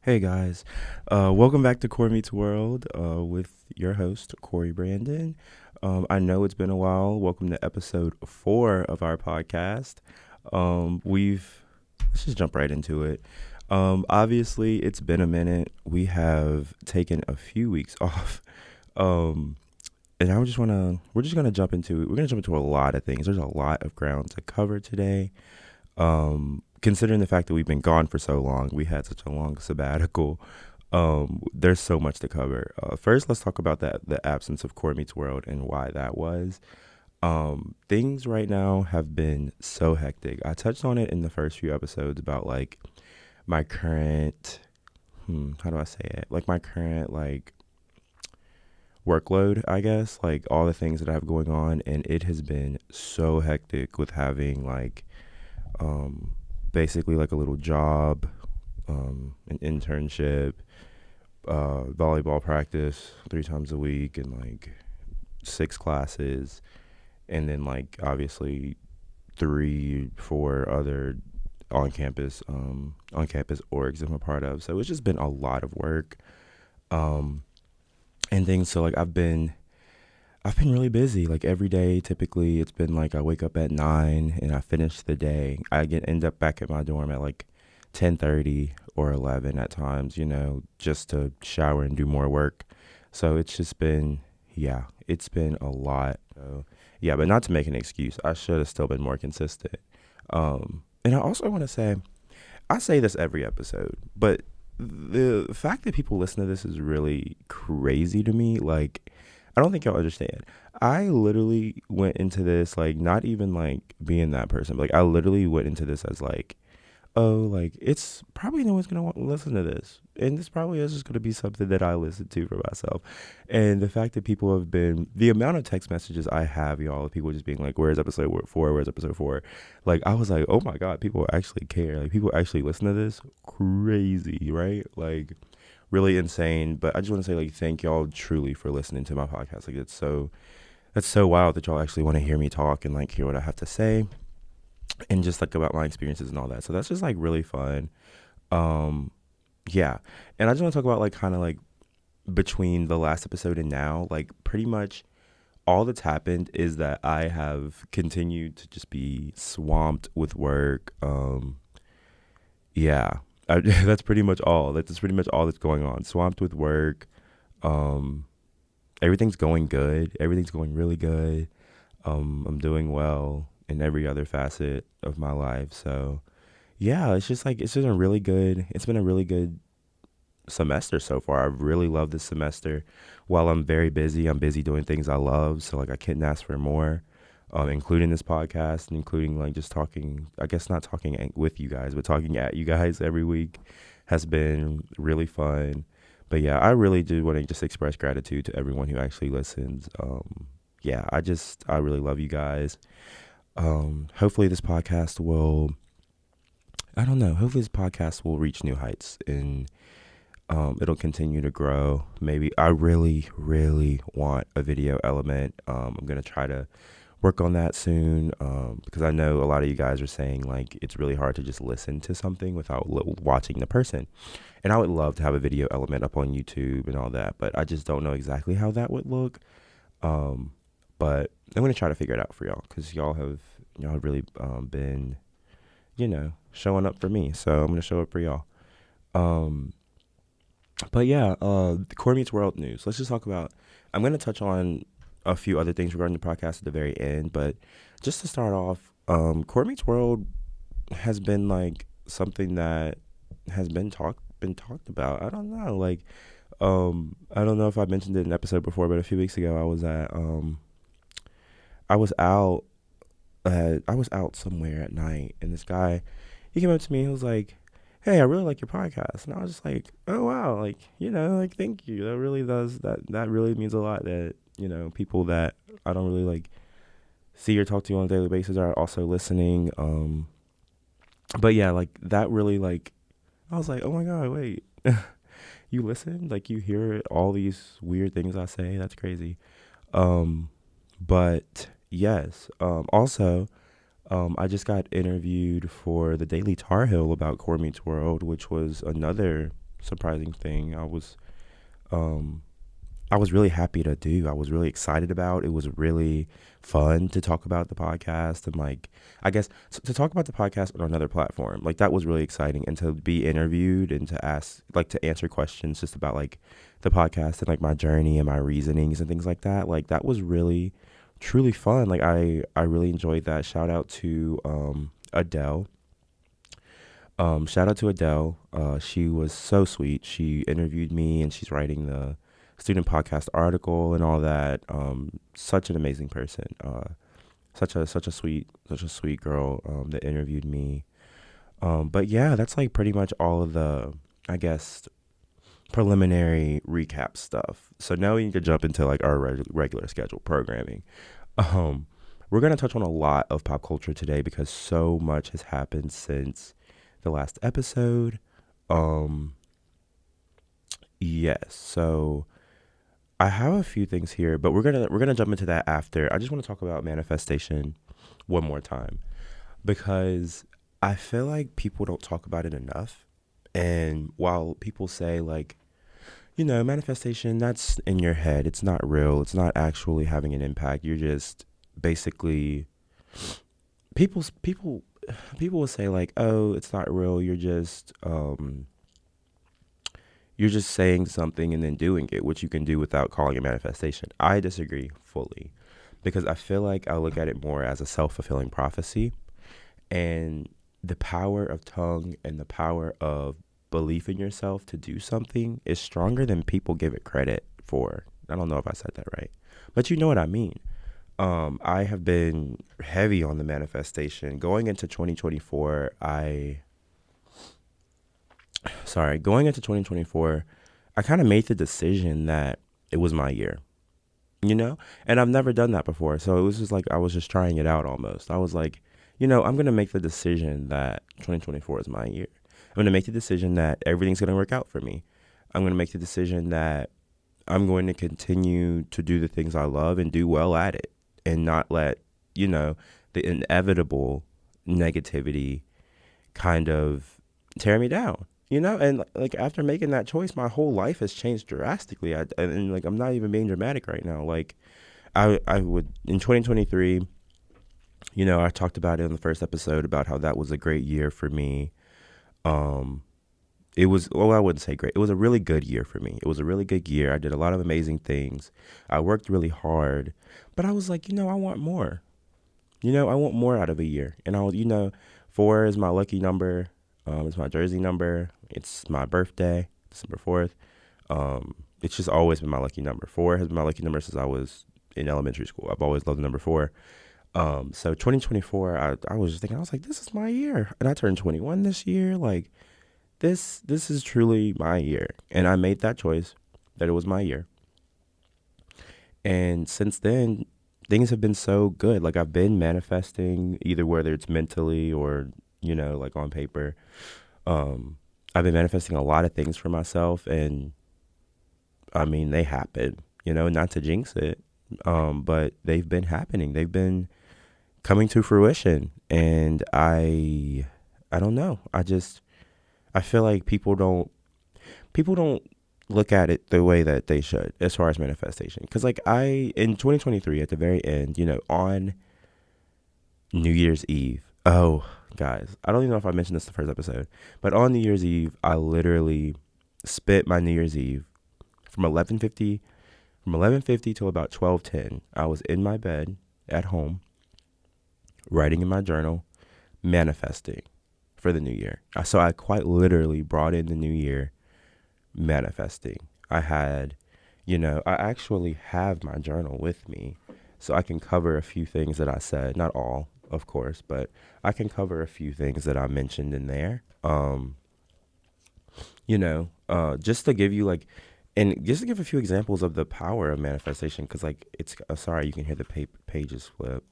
Hey guys, welcome back to Core Meets World with your host Corey Brandon. I know it's been a while. Welcome to episode 4 of our podcast. We've Let's just jump right into it. Obviously, it's been a minute. We have taken a few weeks off, um, and we're just gonna jump into it. We're gonna jump into a lot of things. There's a lot of ground to cover today. Considering the fact that we've been gone for so long, we had such a long sabbatical. There's so much to cover. First, let's talk about the absence of Core Meets World and why that was. Things right now have been so hectic. I touched on it in the first few episodes about like my current, how do I say it? Like my current workload, I guess, like all the things that I have going on, and it has been so hectic with having um, basically like a little job, an internship, volleyball practice 3 times a week, and like 6 classes, and then like obviously 3, 4 other on campus orgs I'm a part of. So it's just been a lot of work, um, and things. So like I've been really busy. Like every day, typically, it's been like I wake up at 9 and I finish the day. End up back at my dorm at like 10:30 or 11 at times. Just to shower and do more work. So it's just been, yeah, it's been a lot. So, yeah, but not to make an excuse. I should have still been more consistent. And I also want to say, I say this every episode, but the fact that people listen to this is really crazy to me. Like, I don't think y'all understand. I literally went into this like not even like being that person. But, like I literally went into this as like, oh, like it's probably no one's gonna want to listen to this, and this probably is just gonna be something that I listen to for myself. And the fact that people have been the amount of text messages I have, y'all, of people just being like, "Where's episode 4? Where's episode 4?" Like I was like, oh my god, people actually care. Like people actually listen to this. Crazy, right? Like really insane. But I just want to say like thank y'all truly for listening to my podcast. Like that's so wild that y'all actually want to hear me talk and like hear what I have to say and just like about my experiences and all that. So that's just like really fun. Um yeah. And I just want to talk about like kind of like between the last episode and now, like pretty much all that's happened is that I have continued to just be swamped with work. Yeah. That's pretty much all. That's pretty much all that's going on. Swamped with work. Um Everything's going good. Everything's going really good. I'm doing well in every other facet of my life. So yeah, it's just like it's been a really good. It's been a really good semester so far. I've really loved this semester. While I'm busy doing things I love. So like I couldn't ask for more. Including this podcast, and including like just talking. I guess not talking with you guys, but talking at you guys every week has been really fun. But yeah, I really do want to just express gratitude to everyone who actually listens. Yeah, I really love you guys. Hopefully this podcast will, I don't know, hopefully this podcast will reach new heights and it'll continue to grow. Maybe I really, really want a video element. I'm going to try to work on that soon because I know a lot of you guys are saying like it's really hard to just listen to something without watching the person. And I would love to have a video element up on YouTube and all that, but I just don't know exactly how that would look. Um, but I'm gonna try to figure it out for y'all because y'all have really been showing up for me. So I'm gonna show up for y'all. Um, but yeah, the Core Meets World news. Let's just talk about. I'm gonna touch on a few other things regarding the podcast at the very end, but just to start off, Core Meets World has been like something that has been talked about. I don't know, like I don't know if I mentioned it in an episode before, but a few weeks ago I was out I was out somewhere at night, and this guy he came up to me and he was like, "Hey, I really like your podcast," and I was just like, "Oh wow, like like thank you. That really does that really means a lot. That people that I don't really like see or talk to on a daily basis are also listening." But yeah, like that really like I was like, "Oh my god, wait." You listen, like you hear all these weird things I say. That's crazy. Um, but yes. Also, I just got interviewed for the Daily Tar Heel about Core Meets World, which was another surprising thing. Um, I was really happy to do. I was really excited about. It was really fun to talk about the podcast and like I guess to talk about the podcast on another platform. Like that was really exciting and to be interviewed and to ask like to answer questions just about like the podcast and like my journey and my reasonings and things like that. Like that was really truly fun. Like I really enjoyed that. Adele. Shout out to Adele. She was so sweet. She interviewed me and she's writing the student podcast article and all that. Such an amazing person. Such a sweet girl that interviewed me. But yeah, that's like pretty much all of the, I guess, preliminary recap stuff. So now we need to jump into like our regular scheduled programming. Um, we're gonna touch on a lot of pop culture today because so much has happened since the last episode. Um, yes. So I have a few things here, but we're gonna jump into that after. I just want to talk about manifestation one more time because I feel like people don't talk about it enough. And while people say like, manifestation that's in your head, it's not real, it's not actually having an impact. You're just basically people people will say like, oh, it's not real. You're just saying something and then doing it, which you can do without calling it manifestation. I disagree fully because I feel like I look at it more as a self-fulfilling prophecy, and the power of tongue and the power of belief in yourself to do something is stronger than people give it credit for. I don't know if I said that right, but you know what I mean. I have been heavy on the manifestation going into 2024. Going into 2024, I kind of made the decision that it was my year, and I've never done that before. So it was just like, I was just trying it out almost. I was like, I'm going to make the decision that 2024 is my year. I'm going to make the decision that everything's going to work out for me. I'm going to make the decision that I'm going to continue to do the things I love and do well at it and not let, the inevitable negativity kind of tear me down. And like after making that choice, my whole life has changed drastically. And like I'm not even being dramatic right now. Like I would in 2023, I talked about it in the first episode about how that was a great year for me. Um, it was, well, I wouldn't say great. It was a really good year for me. It was a really good year. I did a lot of amazing things. I worked really hard, but I was like, I want more. I want more out of a year. And 4 is my lucky number. It's my jersey number. It's my birthday, December 4th. It's just always been my lucky number. 4 has been my lucky number since I was in elementary school. I've always loved the number 4. So 2024, I was just thinking, I was like, this is my year. And I turned 21 this year. Like this is truly my year. And I made that choice that it was my year. And since then, things have been so good. Like I've been manifesting either whether it's mentally or, like on paper. I've been manifesting a lot of things for myself, and I mean, they happen, not to jinx it. But they've been happening. They've been coming to fruition. And I don't know. I feel like people don't look at it the way that they should as far as manifestation. Cause like in 2023 at the very end, on New Year's Eve. Oh, guys, I don't even know if I mentioned this the first episode, but on New Year's Eve, I literally spent my New Year's Eve from 11:50 till about 12:10. I was in my bed at home, writing in my journal, manifesting for the new year. So I quite literally brought in the new year manifesting. I actually have my journal with me, so I can cover a few things that I said, not all, of course, but I can cover a few things that I mentioned in there. Just to give you like, and just to give a few examples of the power of manifestation, because like it's sorry, you can hear the pages flip.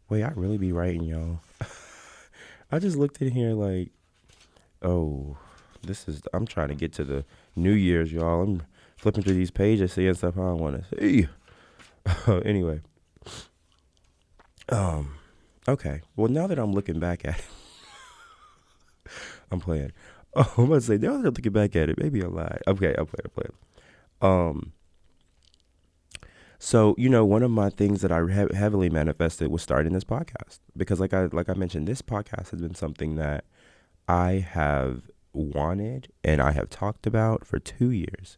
Wait, I really be writing, y'all. I just looked in here like, oh, I'm trying to get to the New Year's, y'all. I'm flipping through these pages, seeing stuff I don't want to see. Anyway, okay. Well, now that I'm looking back at it, I'm playing. Oh, I'm gonna say, now that I'm looking back at it, maybe I lied. Okay, I'm playing. Um, so one of my things that I heavily manifested was starting this podcast because, like I mentioned, this podcast has been something that I have wanted and I have talked about for 2 years.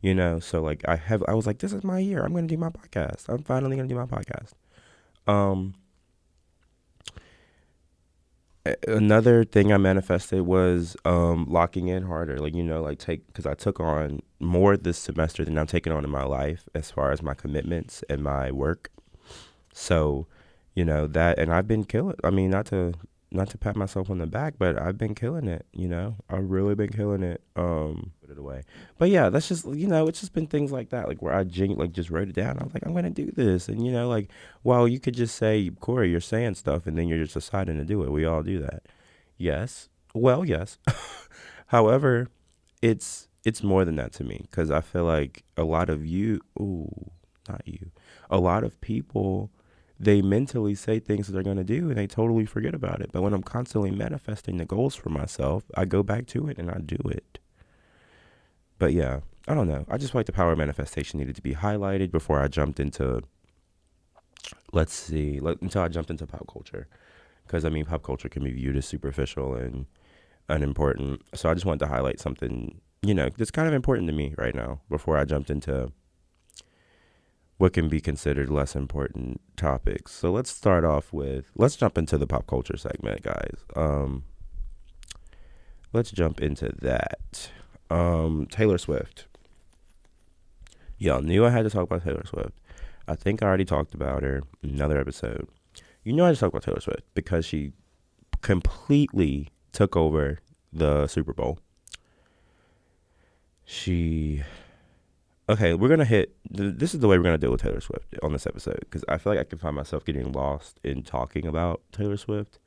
So like I was like, this is my year. I'm gonna do my podcast. I'm finally gonna do my podcast. Um, Another thing I manifested was locking in harder. Like like take because I took on more this semester than I'm taking on in my life as far as my commitments and my work. So, that, and I've been killing. I mean, not to pat myself on the back, but I've been killing it. I've really been killing it. Put it away. But yeah, that's just it's just been things like that, like where like just wrote it down. I was like, I'm gonna do this, and like, well, you could just say, Corey, you're saying stuff, and then you're just deciding to do it. We all do that. Yes. Well, yes. However, it's more than that to me because I feel like a lot of not you, a lot of people, they mentally say things that they're going to do and they totally forget about it. But when I'm constantly manifesting the goals for myself, I go back to it and I do it. But yeah, I don't know. I just feel like the power of manifestation needed to be highlighted before I jumped into, until I jumped into pop culture. Because I mean, pop culture can be viewed as superficial and unimportant. So I just wanted to highlight something, that's kind of important to me right now before I jumped into what can be considered less important topics. So let's jump into the pop culture segment, guys. Let's jump into that. Taylor Swift. Y'all knew I had to talk about Taylor Swift. I think I already talked about her in another episode. I just talked about Taylor Swift because she completely took over the Super Bowl. Okay, we're gonna this is the way we're gonna deal with Taylor Swift on this episode because I feel like I can find myself getting lost in talking about Taylor Swift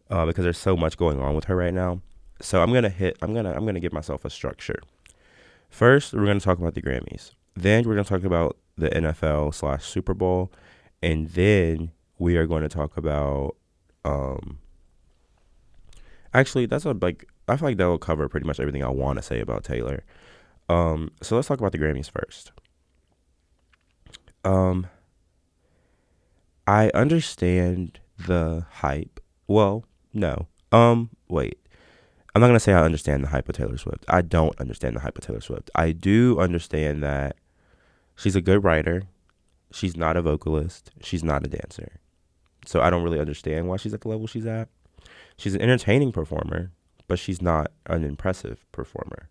because there's so much going on with her right now. So I'm gonna give myself a structure. First, we're gonna talk about the Grammys. Then we're gonna talk about the NFL / Super Bowl, and then we are going to talk about actually I feel like that will cover pretty much everything I want to say about Taylor. So let's talk about the Grammys first. I understand the hype. Well, no. Wait. I'm not gonna say I understand the hype of Taylor Swift. I don't understand the hype of Taylor Swift. I do understand that she's a good writer. She's not a vocalist. She's not a dancer. So I don't really understand why she's at the level she's at. She's an entertaining performer, but she's not an impressive performer.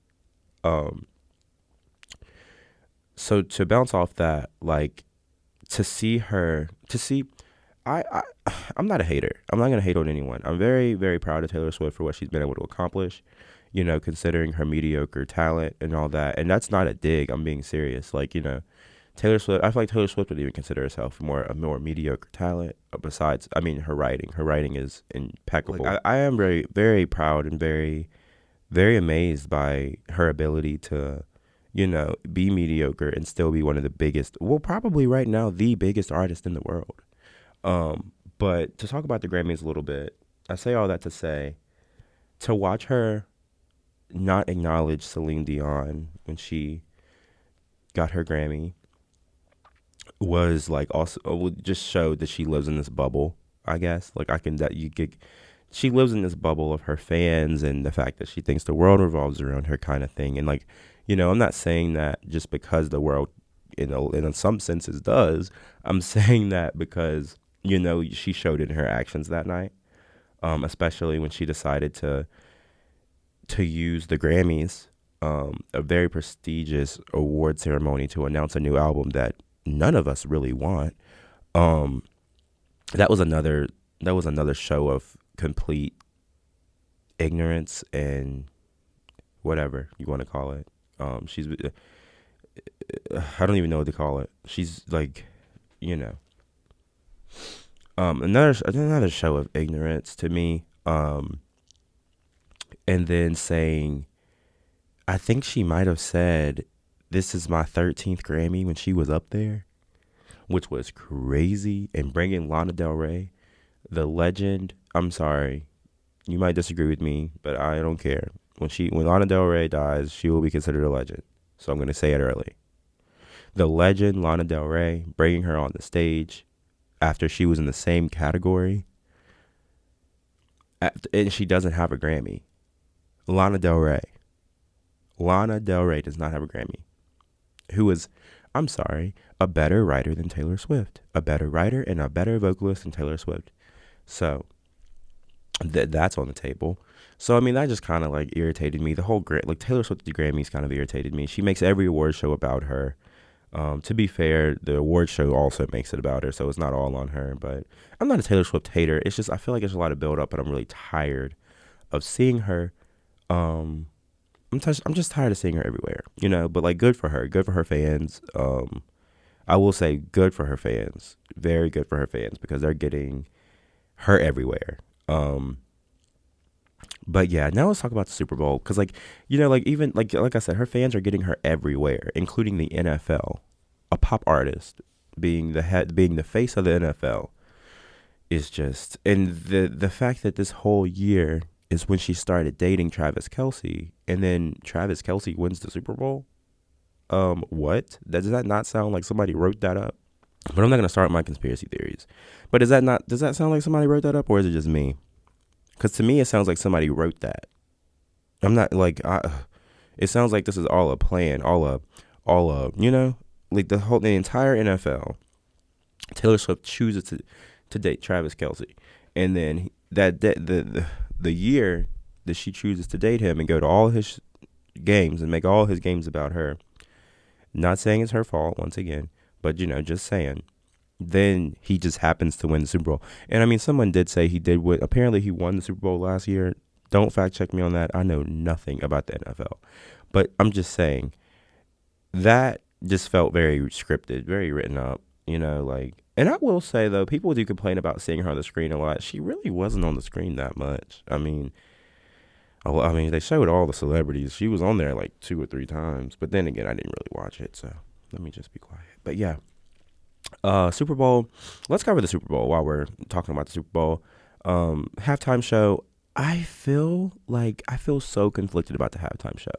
So to bounce off that, like to see I I'm not a hater. I'm not gonna hate on anyone. I'm very, very proud of Taylor Swift for what she's been able to accomplish, considering her mediocre talent and all that. And that's not a dig. I'm being serious. Like, Taylor Swift, I feel like Taylor Swift would even consider herself a more mediocre talent. Besides, I mean, her writing. Her writing is impeccable. Like, I am very, very proud and very, very amazed by her ability to, be mediocre and still be one of the biggest, well, probably right now, the biggest artist in the world. But to talk about the Grammys a little bit, I say all that to say, to watch her not acknowledge Celine Dion when she got her Grammy was like also just showed that she lives in this bubble. I guess like she lives in this bubble of her fans and the fact that she thinks the world revolves around her kind of thing. And like, I'm not saying that just because the world, in some senses does. I'm saying that because she showed it in her actions that night, especially when she decided to use the Grammys, a very prestigious award ceremony, to announce a new album that none of us really want. That was another show of complete ignorance and whatever you want to call it. I don't even know what to call it. She's like, another show of ignorance to me. And then saying, I think she might have said, "This is my 13th Grammy" when she was up there, which was crazy. And bringing Lana Del Rey, the legend. I'm sorry, you might disagree with me, but I don't care. When Lana Del Rey dies, she will be considered a legend. So I'm going to say it early. The legend Lana Del Rey, bringing her on the stage after she was in the same category, and she doesn't have a Grammy. Lana Del Rey. Lana Del Rey does not have a Grammy. Who is, I'm sorry, a better writer than Taylor Swift. A better writer and a better vocalist than Taylor Swift. So that's on the table. So I mean, that just kind of like irritated me. The whole like Taylor Swift at the Grammys kind of irritated me. She makes every award show about her. To be fair, the award show also makes it about her, so it's not all on her. But I'm not a Taylor Swift hater. It's just I feel like there's a lot of build up, and I'm really tired of seeing her. I'm just tired of seeing her everywhere, you know. But like, good for her fans. I will say, good for her fans, very good for her fans because they're getting her everywhere. But yeah, now let's talk about the Super Bowl because, like, you know, like even like I said, her fans are getting her everywhere, including the NFL. A pop artist being being the face of the NFL is just, and the fact that this whole year is when she started dating Travis Kelce, and then Travis Kelce wins the Super Bowl. What? Does that not sound like somebody wrote that up? But I'm not gonna start my conspiracy theories. But does that sound like somebody wrote that up, or is it just me? Because to me, it sounds like somebody wrote that. I'm not like, it sounds like this is all a plan, you know, like the entire NFL. Taylor Swift chooses to date Travis Kelce, and then the year that she chooses to date him and go to all his games and make all his games about her. Not saying it's her fault once again, but you know, just saying. Then he just happens to win the Super Bowl. And I mean, someone did say he did win. Apparently, he won the Super Bowl last year. Don't fact check me on that. I know nothing about the NFL. But I'm just saying that just felt very scripted, very written up, you know, like. And I will say, though, people do complain about seeing her on the screen a lot. She really wasn't on the screen that much. I mean, they showed all the celebrities. She was on there like 2 or 3 times. But then again, I didn't really watch it. So let me just be quiet. But yeah. Super Bowl. Let's cover the Super Bowl while we're talking about the Super Bowl. Halftime show. I feel so conflicted about the halftime show.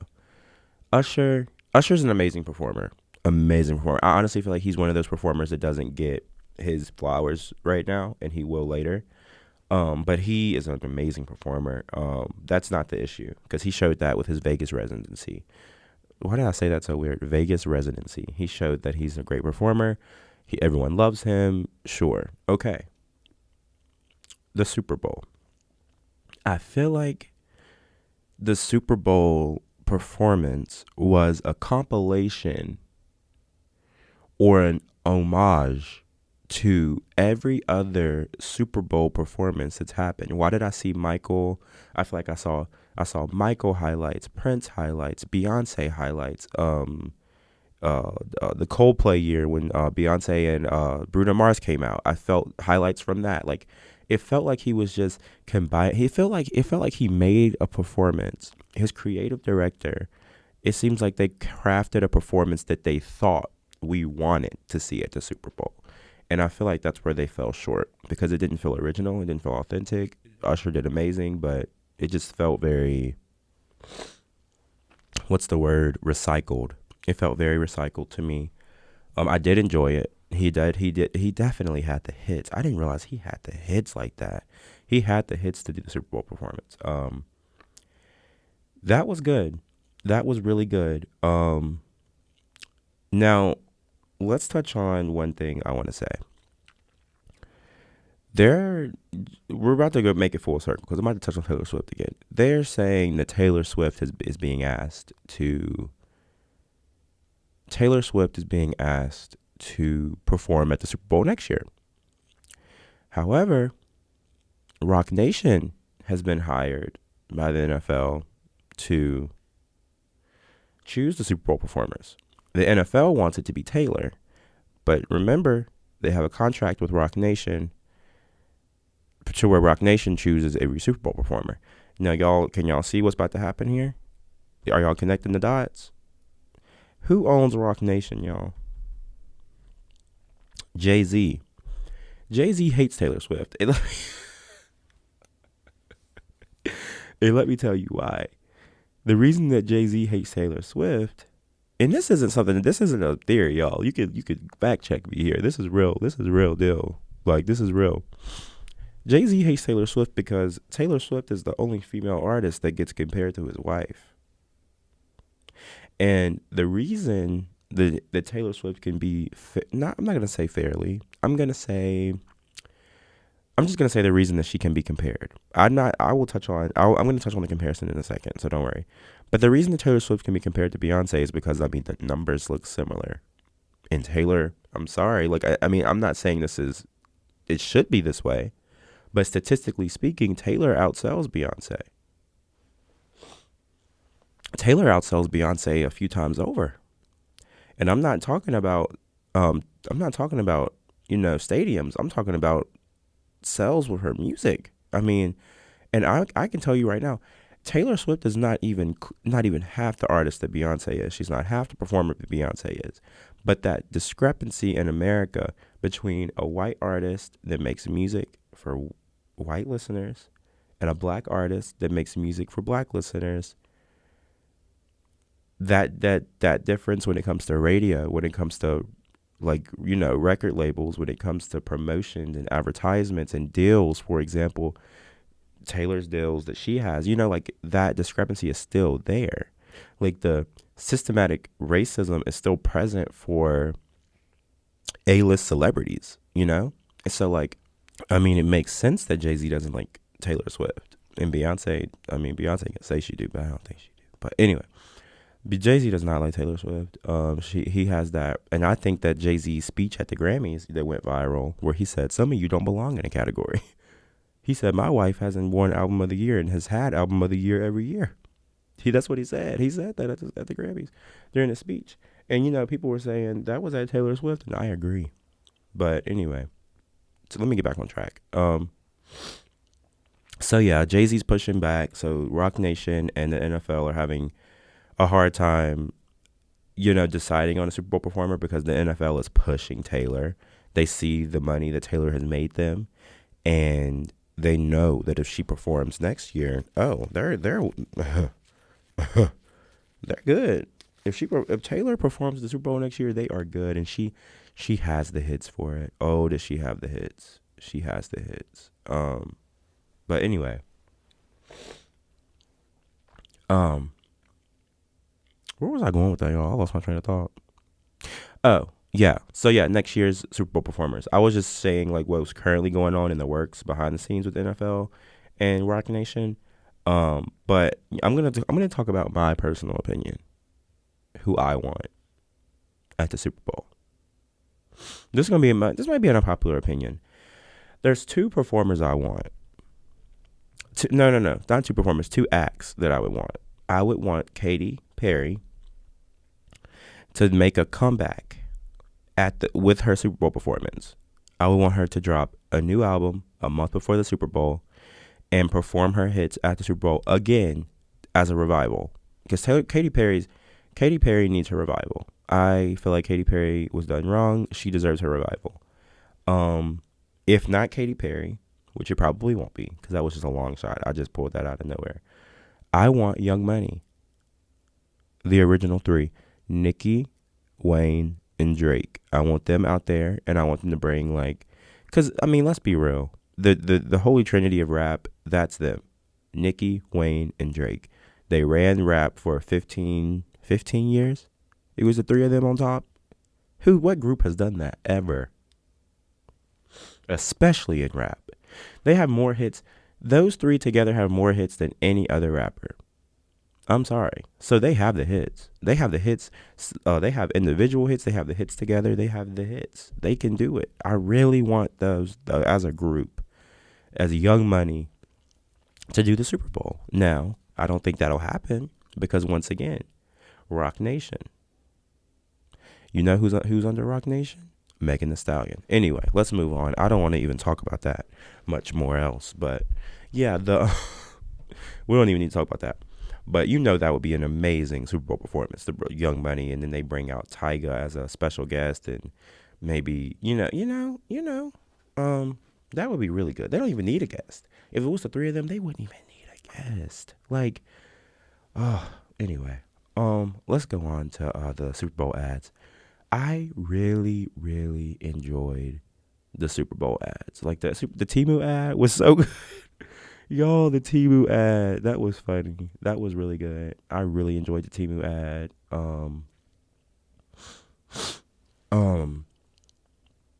Usher's an amazing performer. Amazing performer. I honestly feel like he's one of those performers that doesn't get his flowers right now, and he will later. But he is an amazing performer. That's not the issue because he showed that with his Vegas residency. Why did I say that so weird? Vegas residency. He showed that he's a great performer. Everyone loves him. Sure. Okay. The Super Bowl. I feel like the Super Bowl performance was a compilation or an homage to every other Super Bowl performance that's happened. Why did I see Michael? I feel like I saw Michael highlights, Prince highlights, Beyonce highlights, the Coldplay year when Beyonce and Bruno Mars came out. I felt highlights from that. Like, it felt like he was just combined. It felt like he made a performance. His creative director, it seems like they crafted a performance that they thought we wanted to see at the Super Bowl. And I feel like that's where they fell short because it didn't feel original. It didn't feel authentic. Usher did amazing, but it just felt very, what's the word? Recycled. It felt very recycled to me. I did enjoy it. He definitely had the hits. I didn't realize he had the hits like that. He had the hits to do the Super Bowl performance. That was good. That was really good. Now, let's touch on one thing I want to say. We're about to go make it full circle because I'm about to touch on Taylor Swift again. They're saying that Taylor Swift is being asked to perform at the Super Bowl next year. However, Rock Nation has been hired by the NFL to choose the Super Bowl performers. The NFL wants it to be Taylor, but remember, they have a contract with Rock Nation to where Rock Nation chooses every Super Bowl performer. Now, can y'all see what's about to happen here? Are y'all connecting the dots? Who owns Rock Nation, y'all? Jay-Z. Jay-Z hates Taylor Swift. And let me tell you why. The reason that Jay-Z hates Taylor Swift, and this isn't something, this isn't a theory, y'all. You could fact check me here. This is real. This is real deal. Like, this is real. Jay-Z hates Taylor Swift because Taylor Swift is the only female artist that gets compared to his wife. And the reason that Taylor Swift can be not, I'm not gonna say fairly. I'm just gonna say the reason that she can be compared. I will touch on. I'm gonna touch on the comparison in a second, so don't worry. But the reason that Taylor Swift can be compared to Beyonce is because I mean the numbers look similar. And Taylor, I'm sorry, like I mean I'm not saying it should be this way, but statistically speaking, Taylor outsells Beyonce. Taylor outsells Beyonce a few times over. And I'm not talking about, stadiums. I'm talking about sales with her music. I mean, and I can tell you right now, Taylor Swift is not even half the artist that Beyonce is. She's not half the performer that Beyonce is. But that discrepancy in America between a white artist that makes music for white listeners and a black artist that makes music for black listeners, that difference when it comes to radio, when it comes to record labels, when it comes to promotions and advertisements and deals, for example, Taylor's deals that she has, like that discrepancy is still there. Like the systematic racism is still present for A-list celebrities, And so like, I mean, it makes sense that Jay-Z doesn't like Taylor Swift. And Beyonce can say she do, but I don't think she do. But anyway, Jay-Z does not like Taylor Swift. He has that, and I think that Jay-Z's speech at the Grammys that went viral, where he said, "Some of you don't belong in a category." He said, "My wife hasn't won Album of the Year and has had Album of the Year every year." That's what he said. He said that at the Grammys during his speech, and people were saying that was at Taylor Swift, and I agree. But anyway, so let me get back on track. So yeah, Jay-Z's pushing back. So Roc Nation and the NFL are having a hard time, deciding on a Super Bowl performer because the NFL is pushing Taylor. They see the money that Taylor has made them, and they know that if she performs next year, they're they're good. If Taylor performs the Super Bowl next year, they are good, and she has the hits for it. Oh, does she have the hits? She has the hits. But anyway, where was I going with that, y'all? I lost my train of thought. Oh, yeah. So, yeah, next year's Super Bowl performers. I was just saying, like, what's currently going on in the works behind the scenes with NFL and Roc Nation. But I'm gonna talk about my personal opinion, who I want at the Super Bowl. This might be an unpopular opinion. There's two performers I want. No, not two performers. Two acts that I would want. I would want Katy Perry to make a comeback with her Super Bowl performance. I would want her to drop a new album a month before the Super Bowl and perform her hits at the Super Bowl again as a revival. Because Katy Perry needs her revival. I feel like Katy Perry was done wrong. She deserves her revival. If not Katy Perry, which it probably won't be, because that was just a long shot. I just pulled that out of nowhere. I want Young Money. The original three, Nicki, Wayne, and Drake. I want them out there, and I want them to bring because let's be real. The holy trinity of rap, that's them. Nicki, Wayne, and Drake. They ran rap for 15 years. It was the three of them on top. What group has done that ever? Especially in rap. They have more hits. Those three together have more hits than any other rapper. I'm sorry. So they have the hits. They have the hits. They have individual hits. They have the hits together. They have the hits. They can do it. I really want those as a group, as Young Money, to do the Super Bowl. Now, I don't think that'll happen because once again, Roc Nation. You know who's under Roc Nation? Megan Thee Stallion. Anyway, let's move on. I don't want to even talk about that much more else. But yeah, we don't even need to talk about that. But that would be an amazing Super Bowl performance, the Young Money, and then they bring out Tyga as a special guest, and maybe that would be really good. They don't even need a guest. If it was the three of them, they wouldn't even need a guest. Like, Oh, anyway, let's go on to the Super Bowl ads. I really, really enjoyed the Super Bowl ads. Like the Timu ad was so good. Y'all, the Timu ad, that was funny. That was really good. I really enjoyed the Timu ad. Um,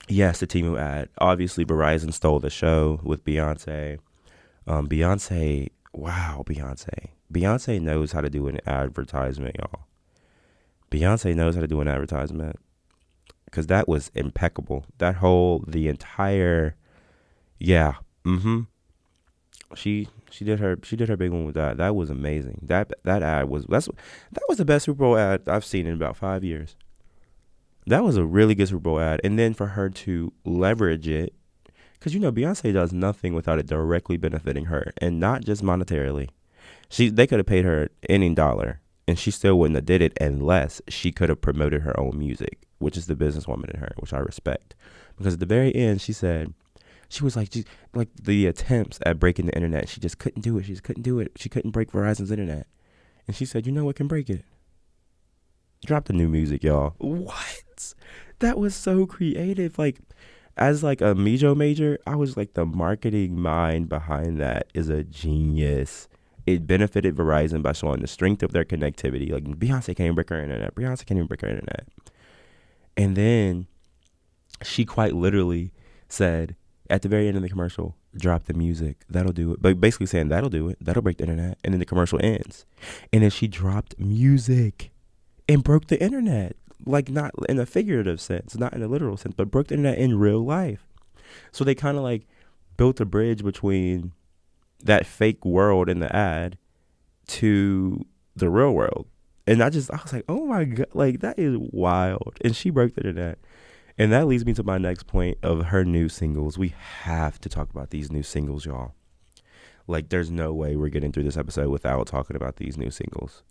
yes, the Timu ad. Obviously, Verizon stole the show with Beyonce. Beyonce, wow, Beyonce. Beyonce knows how to do an advertisement, y'all. Beyonce knows how to do an advertisement because that was impeccable. The entire, yeah, mm-hmm. She did her big one with that. That was amazing. That ad was that was the best Super Bowl ad I've seen in about 5 years. That was a really good Super Bowl ad, and then for her to leverage it, because Beyonce does nothing without it directly benefiting her, and not just monetarily. They could have paid her any dollar, and she still wouldn't have did it unless she could have promoted her own music, which is the businesswoman in her, which I respect. Because at the very end, she said she was like the attempts at breaking the internet, she just couldn't do it. She just couldn't do it. She couldn't break Verizon's internet, and she said, "You know what can break it? Drop the new music, y'all." What? That was so creative. Like, as like a Mijo major, I was like, the marketing mind behind that is a genius. It benefited Verizon by showing the strength of their connectivity. Like, Beyonce can't even break her internet. Beyonce can't even break her internet. And then she quite literally said at the very end of the commercial, "Drop the music. That'll do it." But basically saying that'll do it. That'll break the internet. And then the commercial ends. And then she dropped music and broke the internet. Like, not in a figurative sense, not in a literal sense, but broke the internet in real life. So they kind of like built a bridge between that fake world in the ad to the real world. And I was like, oh my God, like, that is wild. And she broke the internet. And that leads me to my next point of her new singles. We have to talk about these new singles, y'all. Like, there's no way we're getting through this episode without talking about these new singles.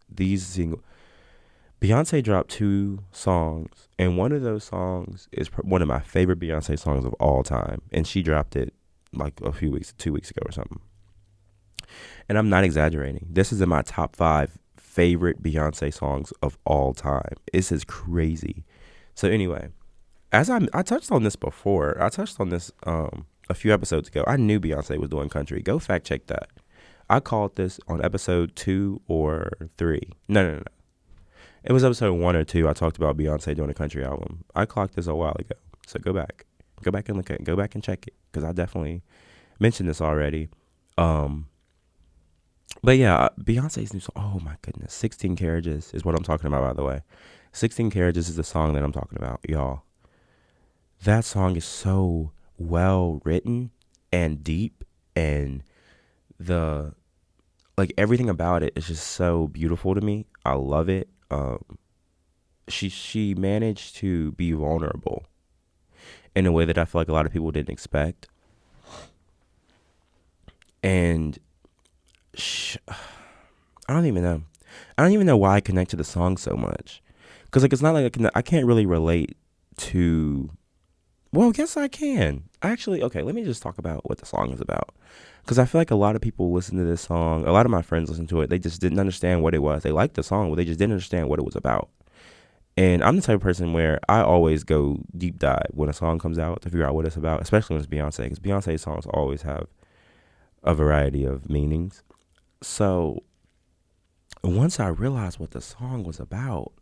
Beyonce dropped 2 songs, and one of those songs is one of my favorite Beyonce songs of all time. And she dropped it like 2 weeks ago or something. And I'm not exaggerating. This is in my top 5 favorite Beyonce songs of all time. This is crazy. So anyway, I touched on this before. I touched on this a few episodes ago. I knew Beyonce was doing country. Go fact check that. I called this on episode 2 or 3. No. It was episode 1 or 2. I talked about Beyonce doing a country album. I clocked this a while ago. So go back and look at it. Go back and check it, because I definitely mentioned this already. But yeah, Beyonce's new song. Oh my goodness, 16 Carriages is what I'm talking about. By the way, 16 Carriages is the song that I'm talking about, y'all. That song is so well written and deep, and the everything about it is just so beautiful to me. I love it. She managed to be vulnerable in a way that I feel like a lot of people didn't expect, and I don't even know. I don't even know why I connect to the song so much, because it's not like I can't really relate to. Well, yes, I can. Actually, okay, let me just talk about what the song is about. Because I feel like a lot of people listen to this song. A lot of my friends listen to it. They just didn't understand what it was. They liked the song, but they just didn't understand what it was about. And I'm the type of person where I always go deep dive when a song comes out to figure out what it's about, especially when it's Beyonce. Because Beyonce songs always have a variety of meanings. So once I realized what the song was about,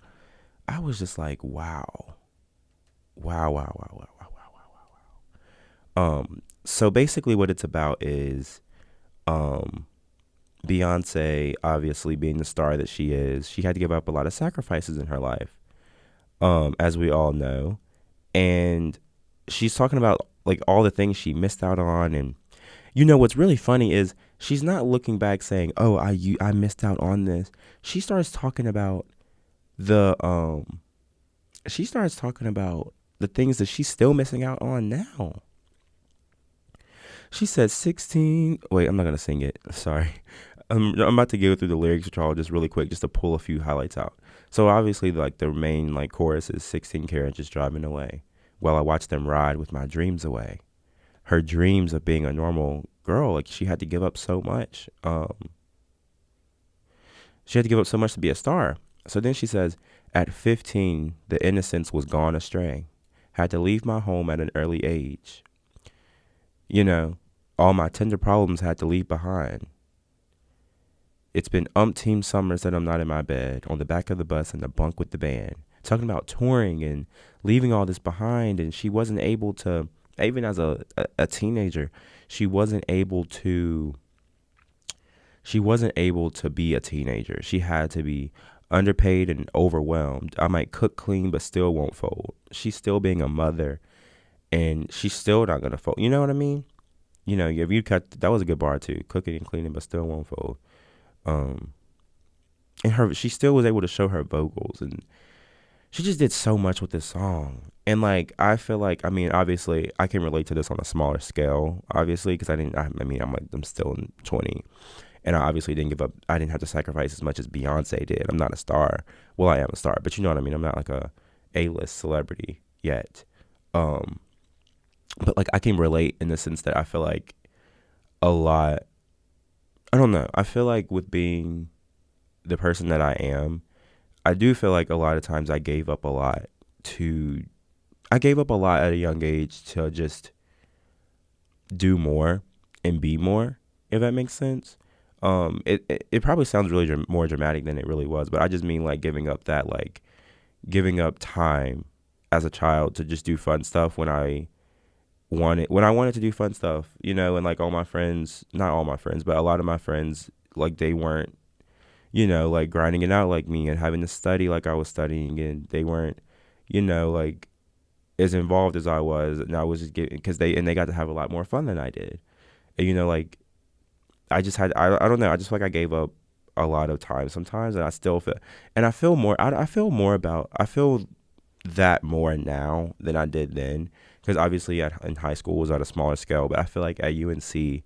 I was just like, wow. Wow, wow, wow, wow, wow, wow, wow, wow. So basically what it's about is Beyonce, obviously being the star that she is, she had to give up a lot of sacrifices in her life, as we all know. And she's talking about like all the things she missed out on. And what's really funny is she's not looking back saying, "Oh, I missed out on this." She starts talking about the the things that she's still missing out on now. She said 16. Wait, I'm not going to sing it. Sorry. I'm about to go through the lyrics, which I'll just really quick, just to pull a few highlights out. So obviously, like, the main like chorus is 16 carriages driving away while I watch them ride with my dreams away. Her dreams of being a normal girl, like, she had to give up so much. She had to give up so much to be a star. So then she says, at 15, the innocence was gone astray. Had to leave my home at an early age. You know, all my tender problems had to leave behind. It's been umpteen summers that I'm not in my bed, on the back of the bus in the bunk with the band. Talking about touring and leaving all this behind. And she wasn't able to, even as a teenager, she wasn't able to be a teenager. She had to be underpaid and overwhelmed. I might cook clean but still won't fold. She's still being a mother and she's still not gonna fold. You know what I mean? You know, if you cut, that was a good bar too. Cooking and cleaning but still won't fold. Um and she still was able to show her vocals, and she just did so much with this song. And like, I feel like, I mean, obviously I can relate to this on a smaller scale, obviously, because I'm still in 20. And I obviously didn't give up. I didn't have to sacrifice as much as Beyonce did. I'm not a star. Well, I am a star, but you know what I mean? I'm not like a A-list celebrity yet. Um, but like, I can relate in the sense that I feel like a lot, I don't know. I feel like with being the person that I am, I do feel like a lot of times I gave up a lot at a young age to just do more and be more, if that makes sense. It probably sounds really more dramatic than it really was, but I just mean like giving up time as a child to just do fun stuff when I wanted to do fun stuff, you know. And like all my friends, not all my friends, but a lot of my friends, like they weren't, you know, like grinding it out like me and having to study like I was studying, and they weren't, you know, like as involved as I was, and I was just getting, because they got to have a lot more fun than I did, and you know, like I don't know. I just feel like I gave up a lot of time sometimes, and I still feel, and I feel that more now than I did then. Because obviously in high school was at a smaller scale, but I feel like at UNC,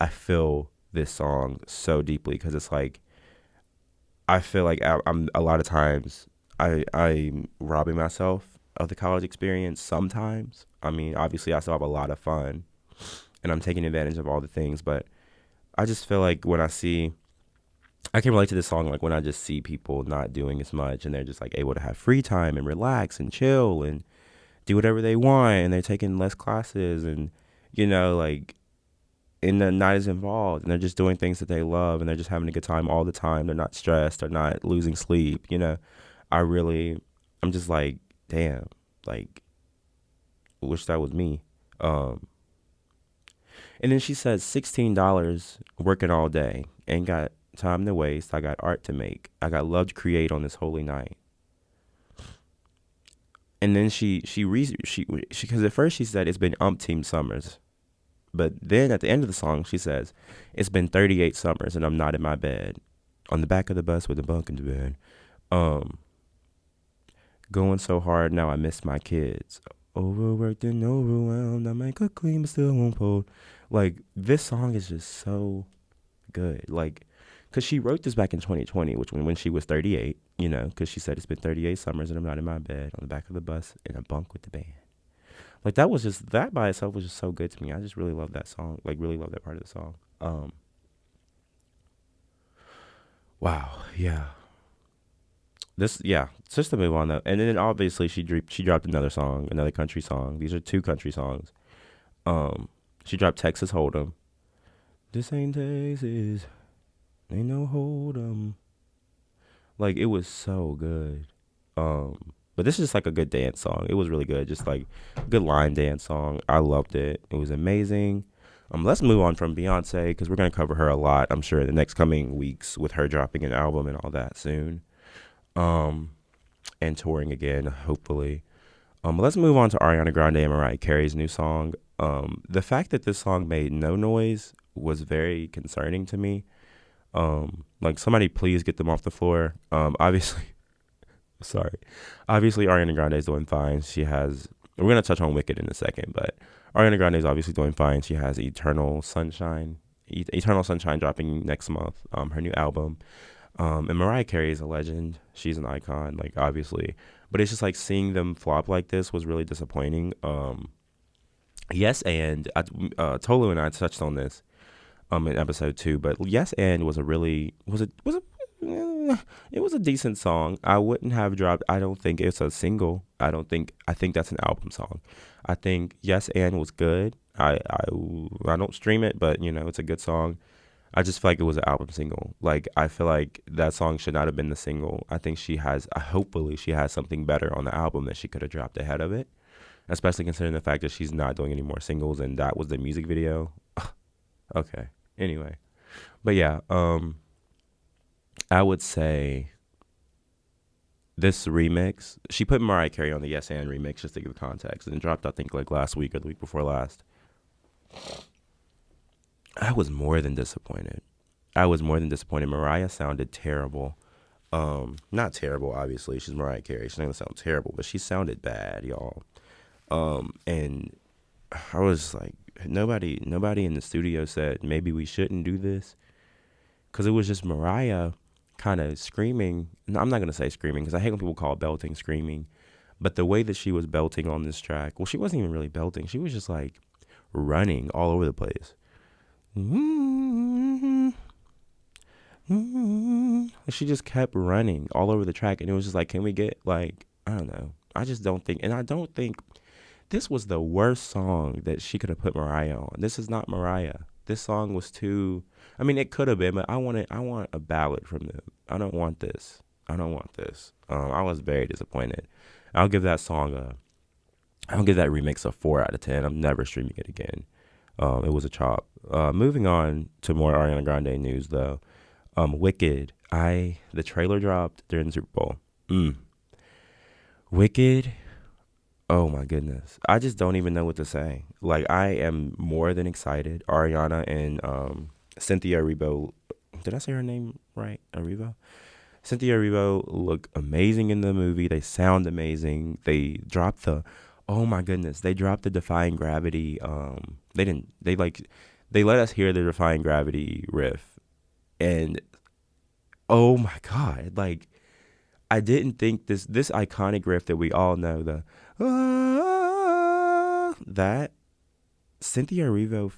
I feel this song so deeply, because it's like, I feel like I'm a lot of times I'm robbing myself of the college experience sometimes. I mean, obviously I still have a lot of fun and I'm taking advantage of all the things, but I just feel like I can relate to this song like when I just see people not doing as much and they're just like able to have free time and relax and chill and do whatever they want, and they're taking less classes, and you know, like, and they're not as involved, and they're just doing things that they love, and they're just having a good time all the time. They're not stressed, they're not losing sleep, you know. I'm just like, damn, like, wish that was me. um And then she says, $16 working all day. Ain't got time to waste. I got art to make. I got love to create on this holy night. And then because at first she said it's been umpteen summers. But then at the end of the song, she says, it's been 38 summers and I'm not in my bed. On the back of the bus with a bunk in the bed. Um, Going so hard now I miss my kids. Overworked and overwhelmed. I might cook clean but still won't fold. Like, this song is just so good. Like, because she wrote this back in 2020, which when she was 38, you know, because she said it's been 38 summers and I'm not in my bed, on the back of the bus in a bunk with the band. Like, that by itself was just so good to me. I just really love that song. Like, really love that part of the song. Wow. Yeah. Just to move on though. And then obviously she dropped another song, another country song. These are two country songs. She dropped Texas Hold'em. This ain't Texas. Ain't no Hold'em. Like, it was so good. But this is just like a good dance song. It was really good. Just like a good line dance song. I loved it. It was amazing. Let's move on from Beyonce, because we're gonna cover her a lot, I'm sure, in the next coming weeks, with her dropping an album and all that soon. And touring again, hopefully. Let's move on to Ariana Grande and Mariah Carey's new song. The fact that this song made no noise was very concerning to me. Like, somebody please get them off the floor. Obviously, sorry. Obviously, Ariana Grande is doing fine. We're going to touch on Wicked in a second, but Ariana Grande is obviously doing fine. She has Eternal Sunshine dropping next month, her new album. And Mariah Carey is a legend. She's an icon, like, obviously. But it's just like, seeing them flop like this was really disappointing. Yes, and Tolu and I touched on this in episode 2, but Yes and was a really, was it it was a decent song. I wouldn't have dropped. I don't think it's a single. I think that's an album song. I think Yes and was good. I don't stream it, but it's a good song. I just feel like it was an album single. Like I feel like that song should not have been the single. I think she has. Hopefully she has something better on the album that she could have dropped ahead of it. Especially considering the fact that she's not doing any more singles and that was the music video. Okay. Anyway, but yeah. I would say this remix. She put Mariah Carey on the Yes and remix just to give context, and dropped I think like last week or the week before last. I was more than disappointed. I was more than disappointed. Mariah sounded terrible. Not terrible, obviously. She's Mariah Carey. She's not gonna sound terrible, but she sounded bad, y'all. And I was like, nobody in the studio said maybe we shouldn't do this, because it was just Mariah kind of screaming. No, I'm not gonna say screaming because I hate when people call belting screaming, but the way that she was belting on this track, well, she wasn't even really belting. She was just like running all over the place. She just kept running all over the track, and it was just like, can we get like, I don't know. I don't think this was the worst song that she could have put Mariah on. This is not Mariah. This song was too. I mean, it could have been, but I want a ballad from them. I don't want this. I don't want this. I was very disappointed. I'll give that song I'll give that remix a 4 out of 10. I'm never streaming it again. It was a chop. Moving on to more Ariana Grande news though. Wicked. The trailer dropped during the Super Bowl. Wicked. Oh my goodness. I just don't even know what to say. Like, I am more than excited. Ariana and Cynthia Erivo. Did I say her name right? Erivo? Cynthia Erivo look amazing in the movie. They sound amazing. They dropped the oh my goodness. They dropped the Defying Gravity. They let us hear the Defying Gravity riff. And oh my God. Like, I didn't think this iconic riff that we all know, that Cynthia Erivo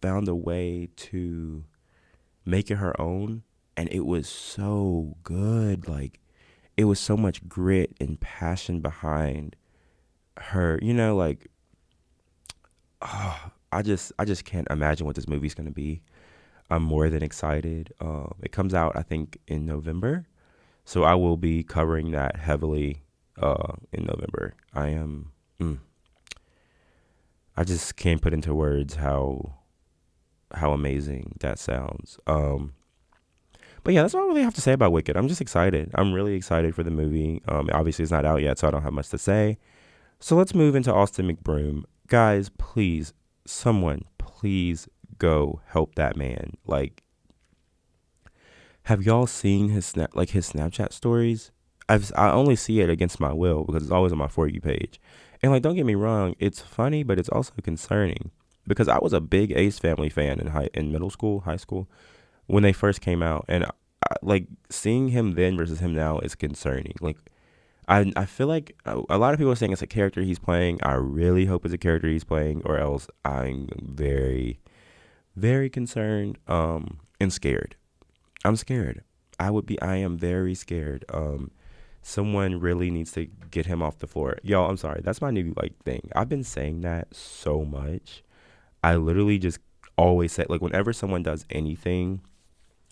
found a way to make it her own, and it was so good. Like, it was so much grit and passion behind her. Like, I just can't imagine what this movie's gonna be. I'm more than excited. It comes out I think in November. So I will be covering that heavily in November. I am. I just can't put into words how amazing that sounds. But yeah, that's all I really have to say about Wicked. I'm just excited. I'm really excited for the movie. Obviously, it's not out yet, so I don't have much to say. So let's move into Austin McBroom. Guys, please, someone, please go help that man. Like, have y'all seen his Snapchat stories? I only see it against my will because it's always on my For You page. And like, don't get me wrong, it's funny, but it's also concerning because I was a big Ace Family fan in middle school, high school when they first came out, and like seeing him then versus him now is concerning. Like, I feel like a lot of people are saying it's a character he's playing. I really hope it's a character he's playing, or else I'm very, very concerned and scared. I'm scared. I am very scared. Someone really needs to get him off the floor. Y'all, I'm sorry. That's my new thing. I've been saying that so much. I literally just always say, like, whenever someone does anything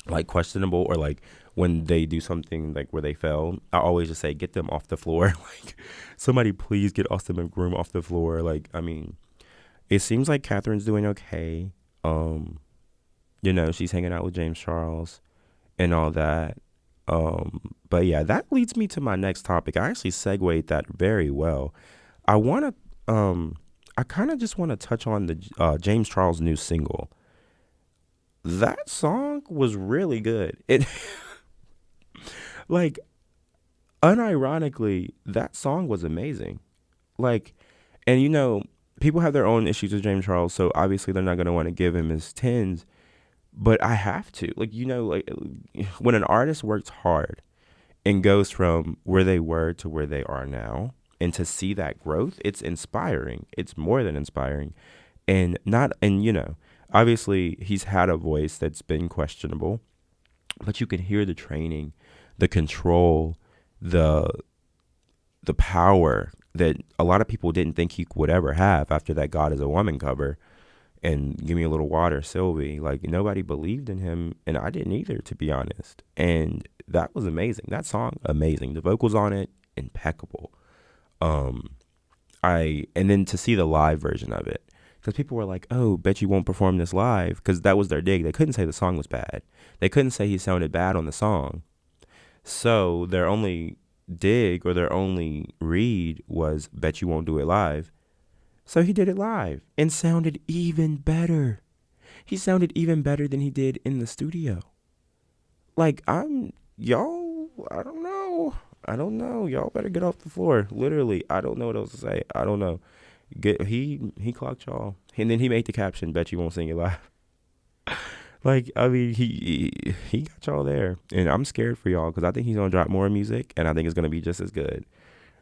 like questionable, or like when they do something like where they fail, I always just say, get them off the floor. Like, somebody please get Austin McBroom off the floor. Like, I mean, it seems like Catherine's doing okay. She's hanging out with James Charles and all that. But yeah, that leads me to my next topic. I actually segued that very well. I kind of just want to touch on the James Charles new single. That song was really good. It like, unironically, that song was amazing. Like, and people have their own issues with James Charles, so obviously they're not going to want to give him his tens. But I have to, when an artist works hard and goes from where they were to where they are now, and to see that growth, it's inspiring. It's more than inspiring. Obviously he's had a voice that's been questionable, but you can hear the training. the control, the power that a lot of people didn't think he would ever have after that God is a Woman cover and Give Me a Little Water, Sylvie. Like, nobody believed in him, and I didn't either, to be honest. And that was amazing. That song, amazing. The vocals on it, impeccable. Um, and then to see the live version of it, because people were like, "Oh, bet you won't perform this live," because that was their dig. They couldn't say the song was bad. They couldn't say he sounded bad on the song. So their only dig or their only read was, "Bet you won't do it live." So he did it live and sounded even better. He sounded even better than he did in the studio. Like, y'all, I don't know. I don't know. Y'all better get off the floor. Literally, I don't know what else to say. I don't know. He clocked y'all. And then he made the caption, "Bet you won't sing it live." Like, I mean, he got y'all there. And I'm scared for y'all because I think he's going to drop more music, and I think it's going to be just as good.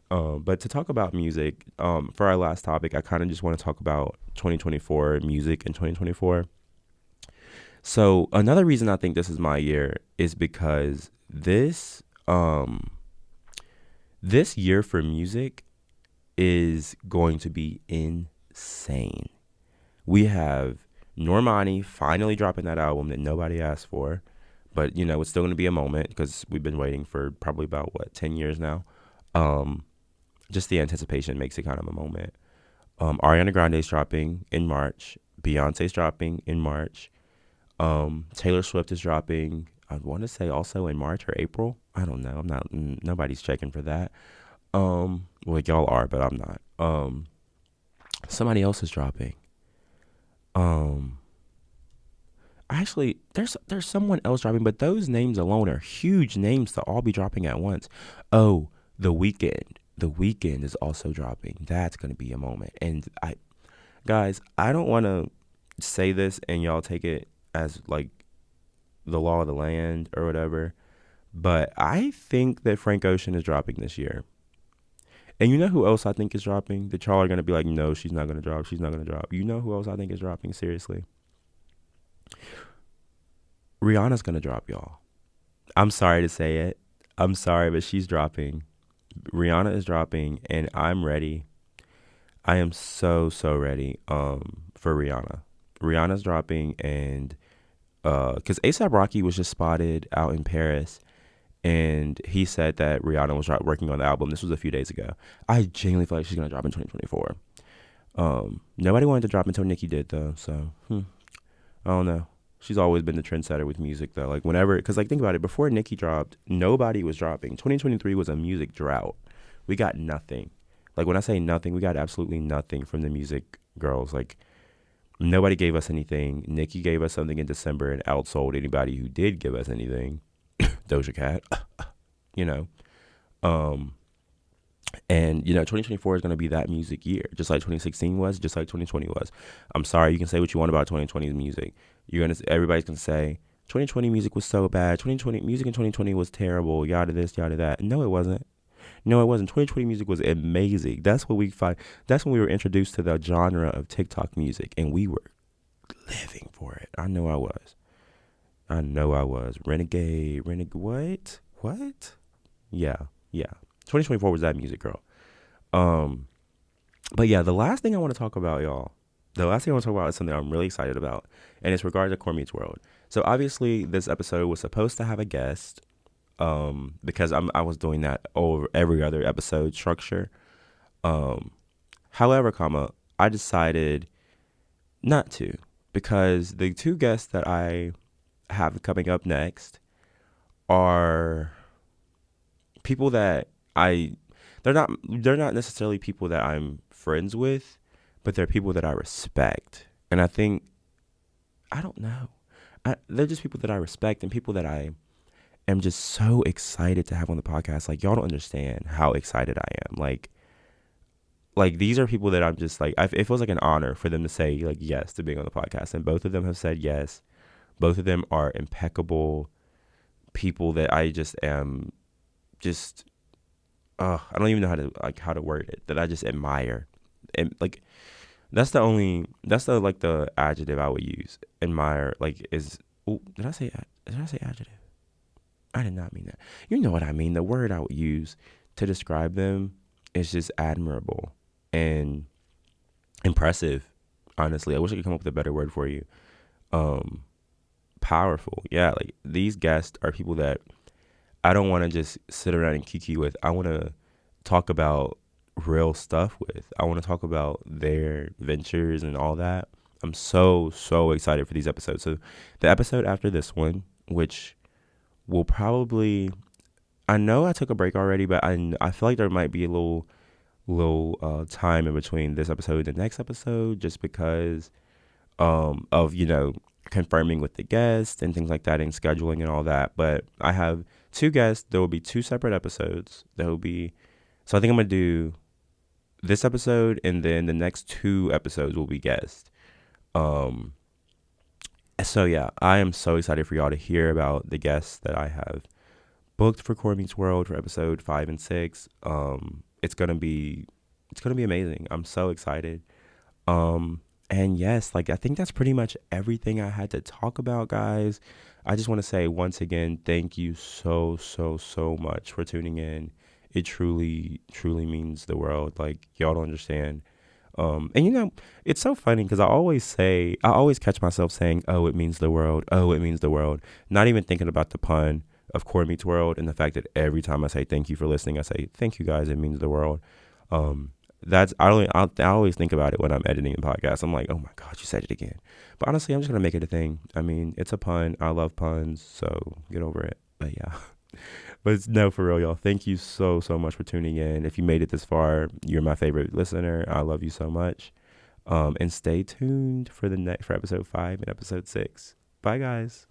But to talk about music, for our last topic, I kind of just want to talk about 2024 music in 2024. So another reason I think this is my year is because this year for music is going to be insane. We have Normani finally dropping that album that nobody asked for, but it's still going to be a moment because we've been waiting for probably about 10 years now. Just the anticipation makes it kind of a moment. Ariana Grande is dropping in March. Beyonce's dropping in March. Taylor Swift is dropping, I want to say also in March or April. I don't know. Nobody's checking for that. Well, y'all are, but I'm not. Somebody else is dropping. Actually, there's someone else dropping, but those names alone are huge names to all be dropping at once. Oh, The Weeknd. The Weeknd is also dropping. That's going to be a moment. And guys, I don't want to say this and y'all take it as like the law of the land or whatever, but I think that Frank Ocean is dropping this year. And you know who else I think is dropping? That y'all are going to be like, "No, she's not going to drop. She's not going to drop." You know who else I think is dropping? Seriously. Rihanna's going to drop, y'all. I'm sorry to say it. I'm sorry, but she's dropping. Rihanna is dropping, and I'm ready. I am so ready for Rihanna. Rihanna's dropping, and because A$AP Rocky was just spotted out in Paris, and he said that Rihanna was working on the album. This was a few days ago. I genuinely feel like she's gonna drop in 2024. Nobody wanted to drop until Nicki did though, so I don't know. She's always been the trendsetter with music though. Like whenever, because like think about it, before Nicki dropped, nobody was dropping. 2023 was a music drought. We got nothing. Like when I say nothing, we got absolutely nothing from the music girls. Like nobody gave us anything. Nicki gave us something in December and outsold anybody who did give us anything. Doja Cat, you know. And 2024 is going to be that music year, just like 2016 was, just like 2020 was. I'm sorry, you can say what you want about 2020's music. Everybody's gonna say 2020 music was so bad. 2020 music in 2020 was terrible. Yada this, yada that. No, it wasn't. No, it wasn't. 2020 music was amazing. That's what we find. That's when we were introduced to the genre of TikTok music, and we were living for it. I know I was. Renegade. What? Yeah. 2024 was that music, girl. But yeah, the last thing I want to talk about, y'all. The last thing I want to talk about is something I'm really excited about, and it's regarding Core Meets World. So obviously, this episode was supposed to have a guest, because I was doing that over every other episode structure. However, I decided not to, because the two guests that I have coming up next are people that they're not necessarily people that I'm friends with, but they're people that I respect. And I don't know. They're just people that I respect and people that I am just so excited to have on the podcast. Like, y'all don't understand how excited I am. Like these are people that I'm just like, it feels like an honor for them to say like yes to being on the podcast. And both of them have said yes. Both of them are impeccable people that I just am just, I don't even know how to word it, that I just admire. And like, that's the adjective I would use. Admire, like, did I say adjective? I did not mean that. You know what I mean. The word I would use to describe them is just admirable and impressive. Honestly, I wish I could come up with a better word for you. Um, Powerful. Yeah, like these guests are people that I don't want to just sit around and kiki with. I want to talk about real stuff with. I want to talk about their ventures and all that. I'm so excited for these episodes. So the episode after this one, which will probably, I know I took a break already, but I feel like there might be a little time in between this episode and the next episode, just because of confirming with the guest and things like that and scheduling and all that. But I have two guests. There will be two separate episodes. There will be, so I think I'm gonna do this episode and then the next two episodes will be guests. Um, so yeah, I am so excited for y'all to hear about the guests that I have booked for Core Meets World for episode 5 and 6. It's gonna be amazing. I'm so excited. And yes, like I think that's pretty much everything I had to talk about, guys. I just want to say once again, thank you so much for tuning in. It truly means the world. Like y'all don't understand. And it's so funny because I always catch myself saying, "Oh, it means the world. Oh, it means the world." Not even thinking about the pun of Core Meets World and the fact that every time I say thank you for listening, I say thank you guys. It means the world. Um, I always think about it when I'm editing the podcast. I'm like, oh my god, you said it again. But honestly, I'm just gonna make it a thing. I mean, it's a pun. I love puns, so get over it. But yeah. But no, for real, y'all. Thank you so much for tuning in. If you made it this far, you're my favorite listener. I love you so much. And stay tuned for for episode 5 and episode 6. Bye, guys.